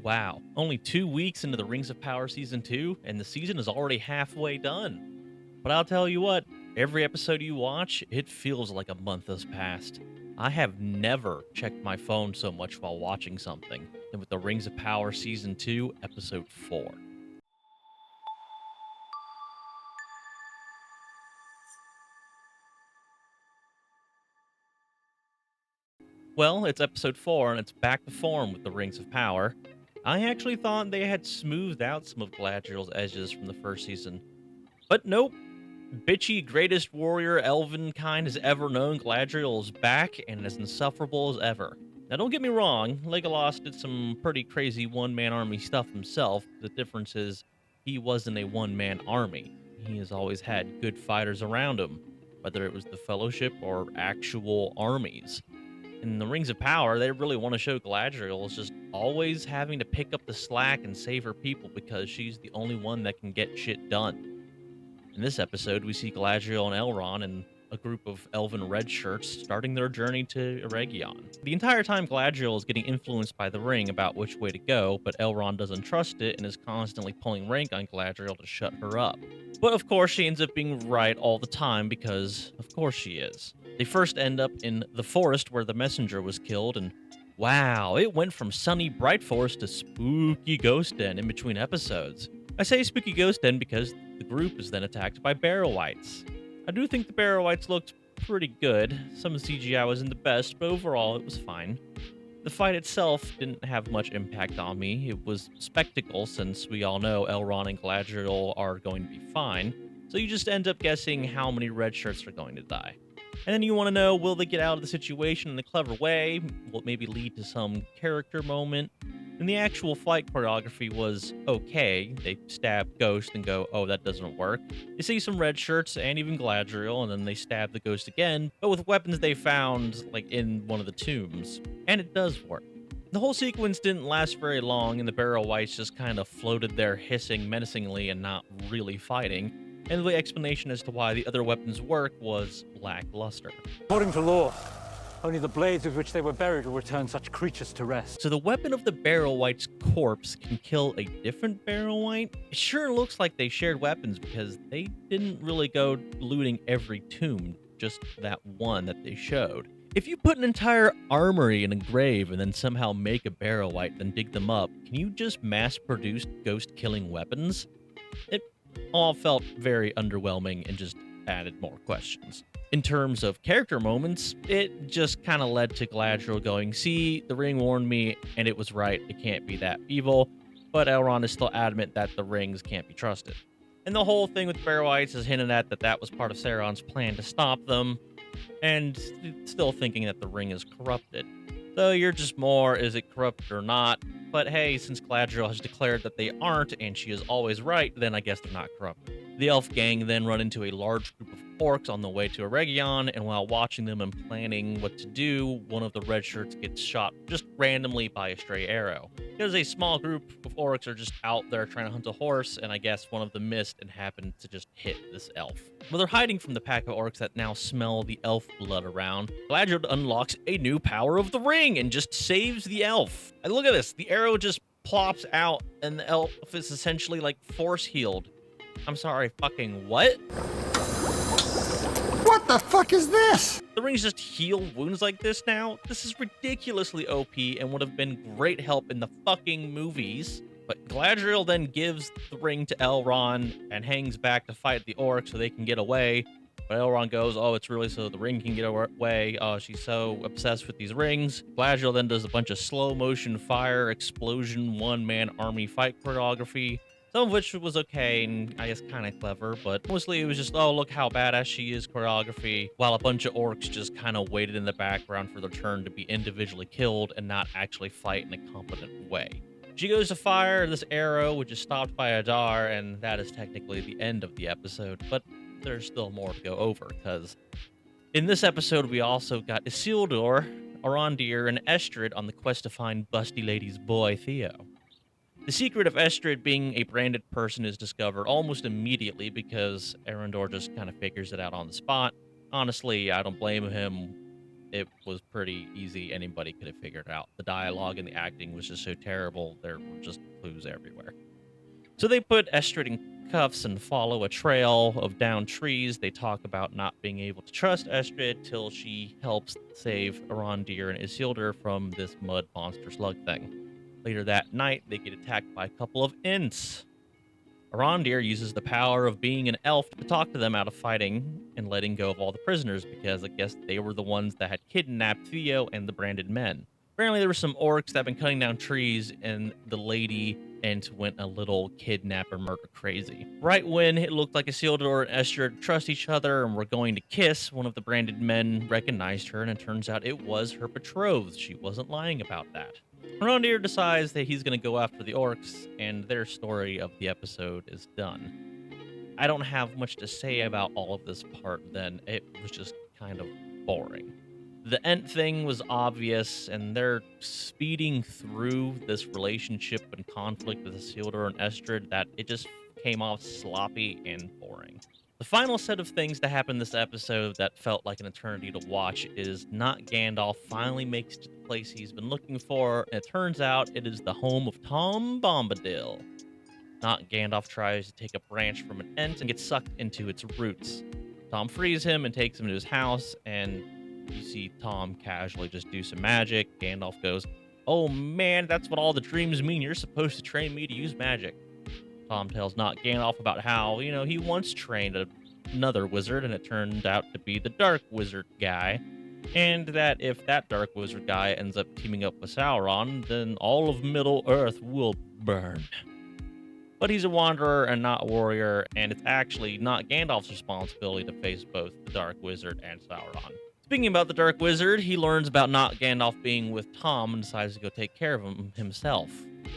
Wow, only 2 weeks into the Rings of Power Season 2, and the season is already halfway done. But I'll tell you what, every episode you watch, it feels like a month has passed. I have never checked my phone so much while watching something than with the Rings of Power Season 2, Episode 4. Well, it's Episode 4, and it's back to form with the Rings of Power. I actually thought they had smoothed out some of Galadriel's edges from the first season. But nope, bitchy greatest warrior elven kind has ever known, Galadriel is back and as insufferable as ever. Now don't get me wrong, Legolas did some pretty crazy one-man army stuff himself. The difference is he wasn't a one-man army. He has always had good fighters around him, whether it was the Fellowship or actual armies. In the Rings of Power, they really want to show Galadriel is just always having to pick up the slack and save her people because she's the only one that can get shit done. In this episode, we see Galadriel and Elrond and a group of elven red shirts starting their journey to Eregion. The entire time, Galadriel is getting influenced by the ring about which way to go, but Elrond doesn't trust it and is constantly pulling rank on Galadriel to shut her up. But of course, she ends up being right all the time because, of course, she is. They first end up in the forest where the messenger was killed, and wow, it went from sunny, bright forest to spooky ghost den in between episodes. I say spooky ghost den because the group is then attacked by barrow-whites. I do think the barrow-whites looked pretty good. Some CGI wasn't the best, but overall it was fine. The fight itself didn't have much impact on me. It was spectacle since we all know Elrond and Galadriel are going to be fine, so you just end up guessing how many red shirts are going to die. And then you want to know, will they get out of the situation in a clever way? Will it maybe lead to some character moment? And the actual fight choreography was okay. They stab Ghost and go, oh, that doesn't work. You see some red shirts and even Galadriel, and then they stab the Ghost again, but with weapons they found, like, in one of the tombs. And it does work. The whole sequence didn't last very long, and the barrow-whites just kind of floated there hissing menacingly and not really fighting. And the explanation as to why the other weapons work was lackluster. According to law, only the blades with which they were buried will return such creatures to rest. So the weapon of the barrow-white's corpse can kill a different barrow-white? It sure looks like they shared weapons because they didn't really go looting every tomb, just that one that they showed. If you put an entire armory in a grave and then somehow make a barrow-white, then dig them up, can you just mass-produce ghost-killing weapons? It all felt very underwhelming and just added more questions. In terms of character moments, it just kind of led to Galadriel going, see, the ring warned me, and it was right, it can't be that evil, but Elrond is still adamant that the rings can't be trusted. And the whole thing with barrow-whites is hinted at that was part of Sauron's plan to stop them, and still thinking that the ring is corrupted. So you're just more, is it corrupted or not? But hey, since Galadriel has declared that they aren't, and she is always right, then I guess they're not corrupted. The elf gang then run into a large group of orcs on the way to Eregion, and while watching them and planning what to do, one of the red shirts gets shot just randomly by a stray arrow. Because a small group of orcs are just out there trying to hunt a horse, and I guess one of them missed and happened to just hit this elf. Well, they're hiding from the pack of orcs that now smell the elf blood around. Galadriel unlocks a new power of the ring and just saves the elf. And look at this, the arrow just plops out, and the elf is essentially like force healed. I'm sorry, fucking what? What the fuck is this? The rings just heal wounds like this now? This is ridiculously OP and would have been great help in the fucking movies. But Galadriel then gives the ring to Elrond and hangs back to fight the orcs so they can get away. But Elrond goes, oh, it's really so the ring can get away. Oh, she's so obsessed with these rings. Galadriel then does a bunch of slow motion fire, explosion, one-man army fight choreography. Some of which was okay and I guess kind of clever, but mostly it was just, oh, look how badass she is choreography, while a bunch of orcs just kind of waited in the background for their turn to be individually killed and not actually fight in a competent way. She goes to fire this arrow, which is stopped by Adar, and that is technically the end of the episode, but there's still more to go over, because in this episode we also got Isildur, Arondir, and Estrid on the quest to find Busty Lady's boy, Theo. The secret of Estrid being a branded person is discovered almost immediately because Arondir just kind of figures it out on the spot. Honestly, I don't blame him. it was pretty easy. Anybody could have figured it out. The dialogue and the acting was just so terrible. There were just clues everywhere. So they put Estrid in cuffs and follow a trail of downed trees. They talk about not being able to trust Estrid till she helps save Arondir and Isildur from this mud monster slug thing. Later that night, they get attacked by a couple of Ents. Arondir uses the power of being an elf to talk to them out of fighting and letting go of all the prisoners because I guess they were the ones that had kidnapped Theo and the branded men. Apparently, there were some orcs that had been cutting down trees, and the lady Ent went a little kidnapper murder crazy. Right when it looked like Isildur and Estrid trust each other and were going to kiss, one of the branded men recognized her, and it turns out it was her betrothed. She wasn't lying about that. Arondir decides that he's going to go after the orcs, and their story of the episode is done. I don't have much to say about all of this part then. It was just kind of boring. The Ent thing was obvious, and they're speeding through this relationship and conflict with Isildur and Estrid that it just came off sloppy and boring. The final set of things to happen this episode that felt like an eternity to watch is not Gandalf finally makes it to the place he's been looking for, and it turns out it is the home of Tom Bombadil. Not Gandalf tries to take a branch from an Ent and gets sucked into its roots. Tom frees him and takes him to his house, and you see Tom casually just do some magic. Gandalf goes, "Oh man, that's what all the dreams mean. You're supposed to train me to use magic." Tom tells not Gandalf about how, he once trained another wizard, and it turned out to be the Dark Wizard guy. And that if that Dark Wizard guy ends up teaming up with Sauron, then all of Middle-earth will burn. But he's a wanderer and not a warrior, and it's actually not Gandalf's responsibility to face both the Dark Wizard and Sauron. Speaking about the Dark Wizard, he learns about not Gandalf being with Tom and decides to go take care of him himself.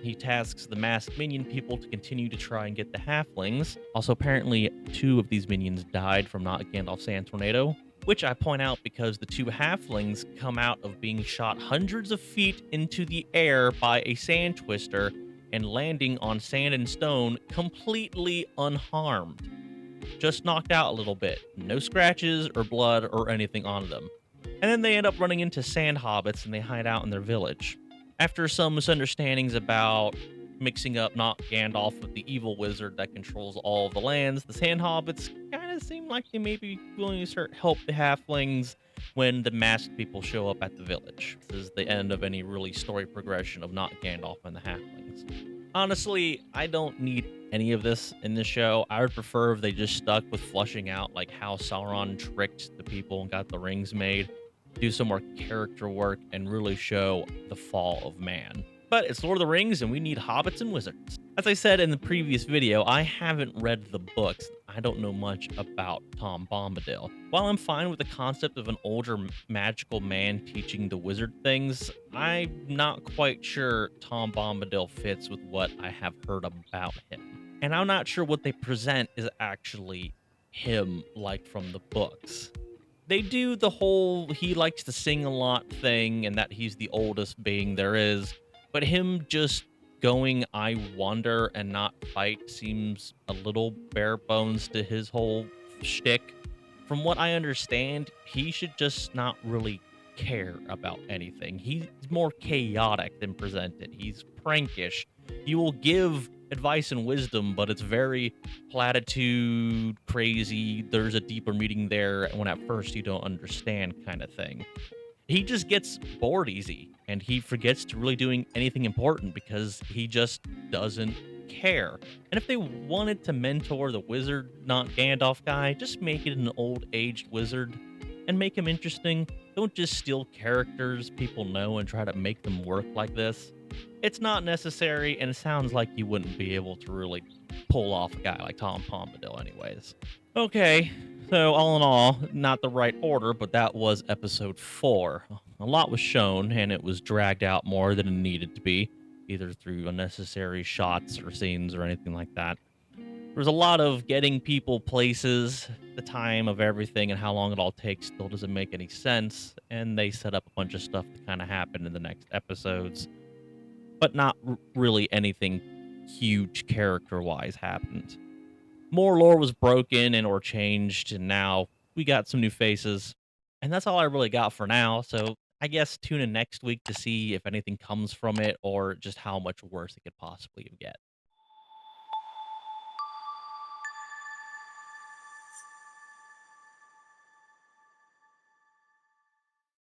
He tasks the masked minion people to continue to try and get the halflings. Also, apparently, 2 of these minions died from not Gandalf's sand tornado, which I point out because the 2 halflings come out of being shot hundreds of feet into the air by a sand twister and landing on sand and stone completely unharmed. Just knocked out a little bit. No scratches or blood or anything on them. And then they end up running into sand hobbits and they hide out in their village. After some misunderstandings about mixing up not Gandalf with the evil wizard that controls all of the lands, the sand hobbits kind of seem like they may be willing to start help the halflings when the masked people show up at the village. This is the end of any really story progression of not Gandalf and the halflings. Honestly, I don't need any of this in this show. I would prefer if they just stuck with flushing out like how Sauron tricked the people and got the rings made. Do some more character work and really show the fall of man. But it's Lord of the Rings and we need hobbits and wizards. As I said in the previous video, I haven't read the books. I don't know much about Tom Bombadil. While I'm fine with the concept of an older magical man teaching the wizard things, I'm not quite sure Tom Bombadil fits with what I have heard about him. And I'm not sure what they present is actually him like from the books. They do the whole he likes to sing a lot thing and that he's the oldest being there is, but him just going I wander and not fight seems a little bare bones to his whole shtick. From what I understand, he should just not really care about anything. He's more chaotic than presented. He's prankish. He will give advice and wisdom, but it's very platitude, crazy, there's a deeper meaning there when at first you don't understand kind of thing. He just gets bored easy, and he forgets to really doing anything important because he just doesn't care. And if they wanted to mentor the wizard, not Gandalf guy, just make it an old-aged wizard and make him interesting. Don't just steal characters people know and try to make them work like this. It's not necessary, and it sounds like you wouldn't be able to really pull off a guy like Tom Bombadil anyways. Okay, so all in all, not the right order, but that was episode 4. A lot was shown, and it was dragged out more than it needed to be, either through unnecessary shots or scenes or anything like that. There was a lot of getting people places, the time of everything, and how long it all takes still doesn't make any sense, and they set up a bunch of stuff to kind of happen in the next episodes. But not really anything huge character-wise happened. More lore was broken and or changed, and now we got some new faces. And that's all I really got for now. So I guess tune in next week to see if anything comes from it or just how much worse it could possibly get.